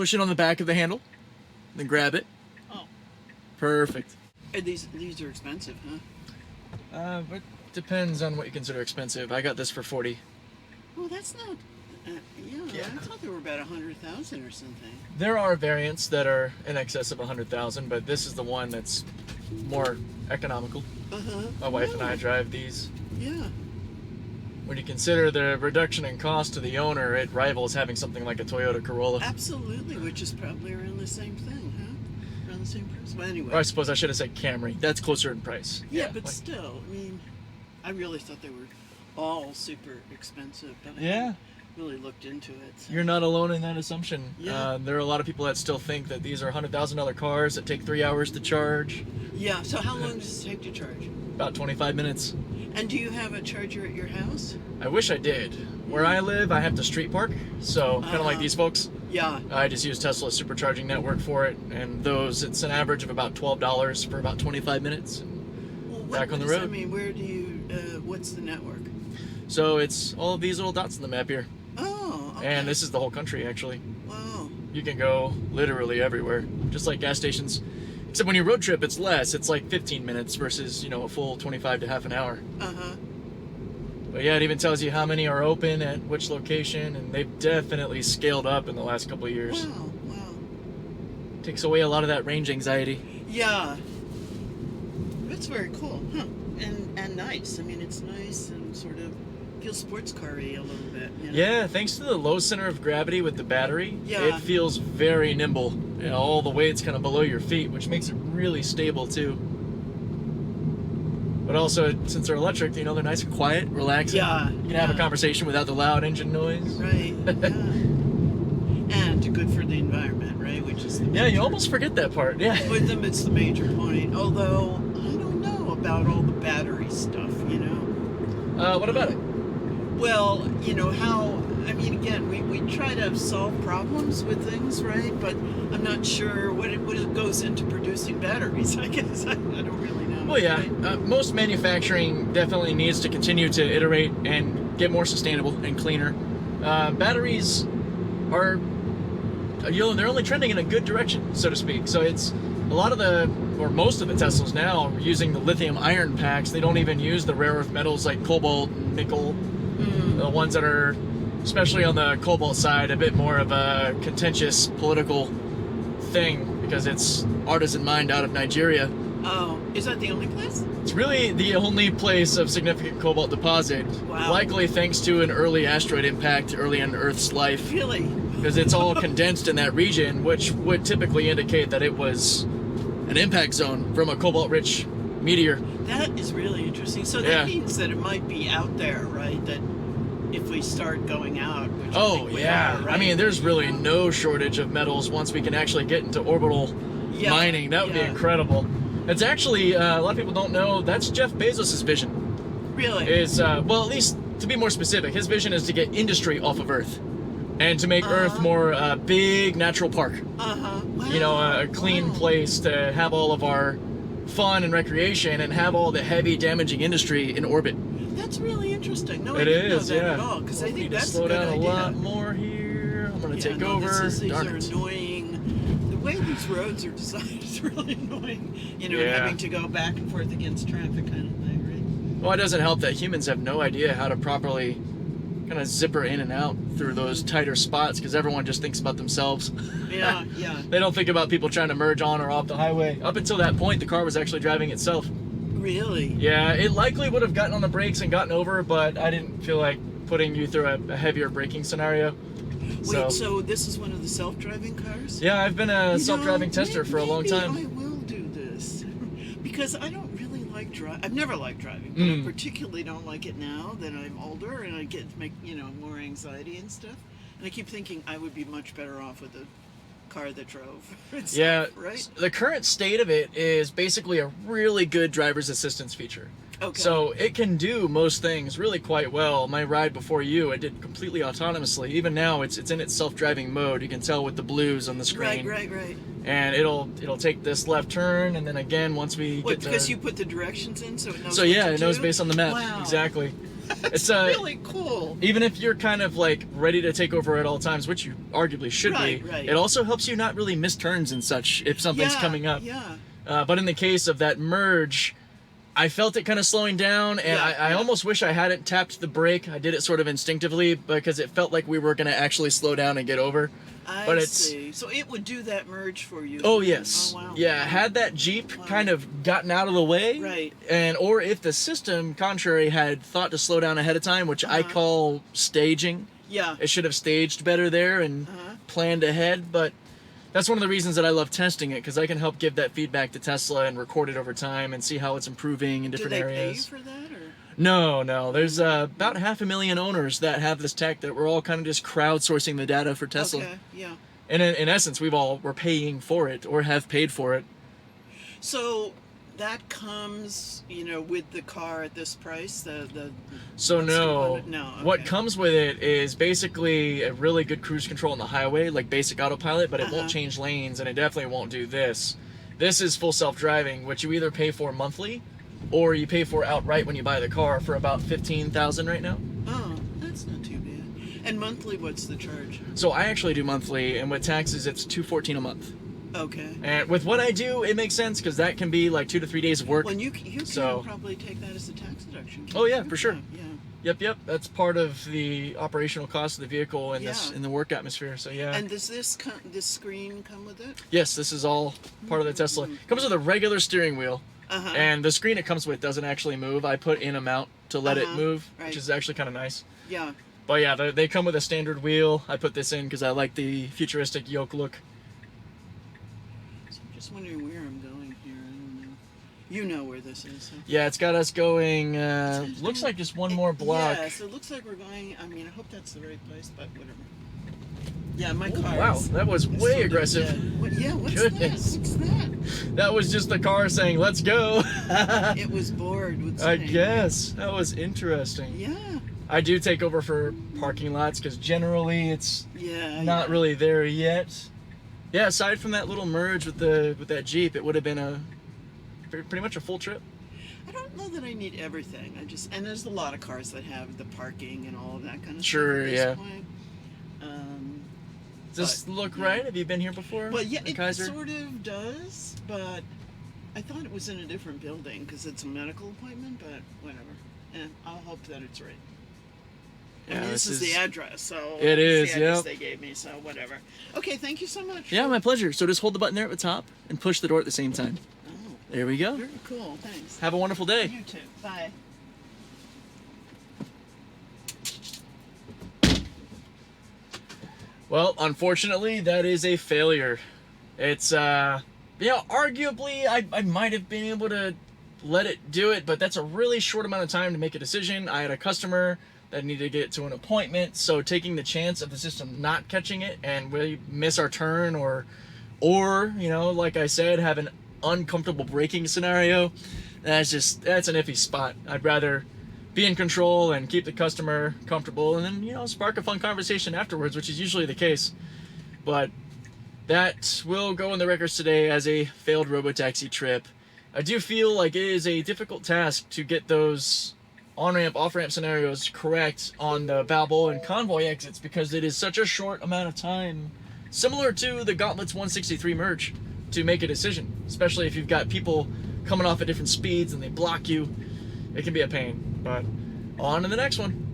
push it on the back of the handle, then grab it. Oh. Perfect. And these are expensive, huh? But depends on what you consider expensive. I got this for 40. Well, that's not. Yeah, I thought they were about 100,000 or something. There are variants that are in excess of 100,000, but this is the one that's more economical. My wife and I drive these. Yeah. When you consider the reduction in cost to the owner, it rivals having something like a Toyota Corolla. Absolutely, which is probably around the same thing, huh? Around the same price. Well, anyway. Or I suppose I should have said Camry. That's closer in price. Yeah, but still, I mean, I really thought they were all super expensive, but I haven't really looked into it. So. You're not alone in that assumption. Yeah. There are a lot of people that still think that these are $100,000 cars that take 3 hours to charge. Yeah, so how long does it take to charge? About 25 minutes. And do you have a charger at your house? I wish I did. Where I live, I have to street park, so kind of like these folks. Yeah. I just use Tesla's supercharging network for it, and those, it's an average of about $12 for about 25 minutes. And back on the road. I mean, where do you, what's the network? So it's all of these little dots on the map here. Oh, okay. And this is the whole country, actually. Wow. You can go literally everywhere, just like gas stations. Except when you road trip, it's less. It's like 15 minutes versus, a full 25 to half an hour. Uh-huh. But yeah, it even tells you how many are open at which location, and they've definitely scaled up in the last couple of years. Wow, wow. Takes away a lot of that range anxiety. Yeah. That's very cool, huh? And nice. I mean, it's nice and sort of feels sports car-y a little bit. You know? Yeah, thanks to the low center of gravity with the battery, Yeah. it feels very nimble. All the weight's kind of below your feet, which makes it really stable too. But also, since they're electric, they're nice and quiet, relaxing. Yeah. You can have a conversation without the loud engine noise. Right. Yeah. And good for the environment, right? Which is the Yeah, you almost forget that part. Yeah. With them, it's the major point. Although I don't know about all the battery stuff. What about it? Well, I mean, again, we try to solve problems with things, right? But I'm not sure what it goes into producing batteries, I guess. I don't really know. Well, yeah. Right? Most manufacturing definitely needs to continue to iterate and get more sustainable and cleaner. Batteries are, they're only trending in a good direction, so to speak. So it's a lot of most of the Teslas now are using the lithium iron packs. They don't even use the rare earth metals like cobalt and nickel. The ones that are, especially on the cobalt side, a bit more of a contentious political thing because it's artisan mined out of Nigeria. Oh, is that the only place? It's really the only place of significant cobalt deposit. Wow. Likely thanks to an early asteroid impact early in Earth's life. Really? Because it's all condensed in that region, which would typically indicate that it was an impact zone from a cobalt-rich meteor. That is really interesting. So that means that it might be out there, right? That if we start going out, which I think we are, right? I mean, there's really no shortage of metals once we can actually get into orbital mining. That would be incredible. It's actually, a lot of people don't know, that's Jeff Bezos' vision. Really? Well, at least to be more specific, his vision is to get industry off of Earth and to make Earth more big natural park. Wow. A clean place to have all of our fun and recreation and have all the heavy damaging industry in orbit. That's really interesting. No, I didn't know that at all, because I think that's a good idea. Slow down a lot more here. I'm going to take over. These are annoying. The way these roads are designed is really annoying. Having to go back and forth against traffic kind of thing, right? Well, it doesn't help that humans have no idea how to properly kind of zipper in and out through those tighter spots because everyone just thinks about themselves. Yeah. They don't think about people trying to merge on or off the highway. Up until that point, the car was actually driving itself. Really? Yeah, it likely would have gotten on the brakes and gotten over, but I didn't feel like putting you through a heavier braking scenario. Wait, so this is one of the self-driving cars? Yeah, I've been a self-driving tester for a long time. Maybe I will do this. Because I don't really like driving. I've never liked driving, but I particularly don't like it now that I'm older and I get to make, more anxiety and stuff. And I keep thinking I would be much better off with a car that drove itself, right? The current state of it is basically a really good driver's assistance feature. Okay. So it can do most things really quite well. My ride before you, it did completely autonomously. Even now, it's in its self-driving mode. You can tell with the blues on the screen. Right. And it'll take this left turn, and then again once we get because you put the directions in, so it knows. So yeah, it knows based on the map. Wow. Exactly. It's really cool. Even if you're kind of like ready to take over at all times, which you arguably should be, Right. it also helps you not really miss turns and such if something's coming up. Yeah. But in the case of that merge, I felt it kind of slowing down, and I almost wish I hadn't tapped the brake. I did it sort of instinctively because it felt like we were going to actually slow down and get over. I see. So it would do that merge for you. Oh, yes. Oh, wow. Yeah, had that Jeep kind of gotten out of the way, Right. and or if the system, contrary, had thought to slow down ahead of time, which I call staging. Yeah. It should have staged better there and planned ahead, but that's one of the reasons that I love testing it, because I can help give that feedback to Tesla and record it over time and see how it's improving in different areas. Do they pay for that? Or? No. There's about 500,000 owners that have this tech that we're all kind of just crowdsourcing the data for Tesla. Okay, yeah. And in essence, we're paying for it or have paid for it. So that comes, with the car at this price. So no. No. Okay. What comes with it is basically a really good cruise control on the highway, like basic autopilot, but it won't change lanes, and it definitely won't do this. This is full self-driving, which you either pay for monthly, or you pay for outright when you buy the car for about $15,000 right now. Oh, that's not too bad. And monthly, what's the charge? So I actually do monthly, and with taxes, it's $214 a month. Okay. And with what I do, it makes sense because that can be like 2 to 3 days of work. Well, you can probably take that as a tax deduction. Oh yeah, for sure. Yeah. Yep. That's part of the operational cost of the vehicle in in the work atmosphere. So yeah. And does this screen come with it? Yes, this is all part of the Tesla. It comes with a regular steering wheel, and the screen it comes with doesn't actually move. I put in a mount to let it move, which is actually kind of nice. Yeah. But yeah, they come with a standard wheel. I put this in because I like the futuristic Yoke look. So I'm just wondering where I'm going here. I don't know. You know where this is. Huh? Yeah, it's got us going, looks like just one more block. Yeah, so it looks like we're going, I hope that's the right place, but whatever. Yeah, my car Wow, that was way aggressive. What's Goodness. that? What's that? That was just the car saying, let's go. It was bored with I saying. guess. That was interesting. Yeah. I do take over for parking lots because generally it's not really there yet. Yeah, aside from that little merge with that Jeep, it would have been pretty much a full trip. I don't know that I need everything. And there's a lot of cars that have the parking and all of that kind of Sure, stuff at this point. Does this look right? Have you been here before? Well, yeah, it Kaiser? sort of does, but I thought it was in a different building because it's a medical appointment, but whatever. I'll hope that it's right. Yeah, this is the address, so it is. It's the address they gave me, so whatever. Okay, thank you so much. Yeah, my pleasure. So just hold the button there at the top and push the door at the same time. Oh, there we go. very cool. Thanks. Have a wonderful day. You too. Bye. Well, unfortunately, that is a failure. It's, arguably, I might have been able to let it do it, but that's a really short amount of time to make a decision. I had a customer that needed to get to an appointment, so taking the chance of the system not catching it and we miss our turn or, like I said, have an uncomfortable braking scenario, that's an iffy spot. I'd rather be in control and keep the customer comfortable and then, spark a fun conversation afterwards, which is usually the case. But that will go in the records today as a failed RoboTaxi trip. I do feel like it is a difficult task to get those on-ramp, off-ramp scenarios correct on the Balboa and Convoy exits because it is such a short amount of time, similar to the Gauntlet's 163 merge, to make a decision, especially if you've got people coming off at different speeds and they block you. It can be a pain. But on to the next one.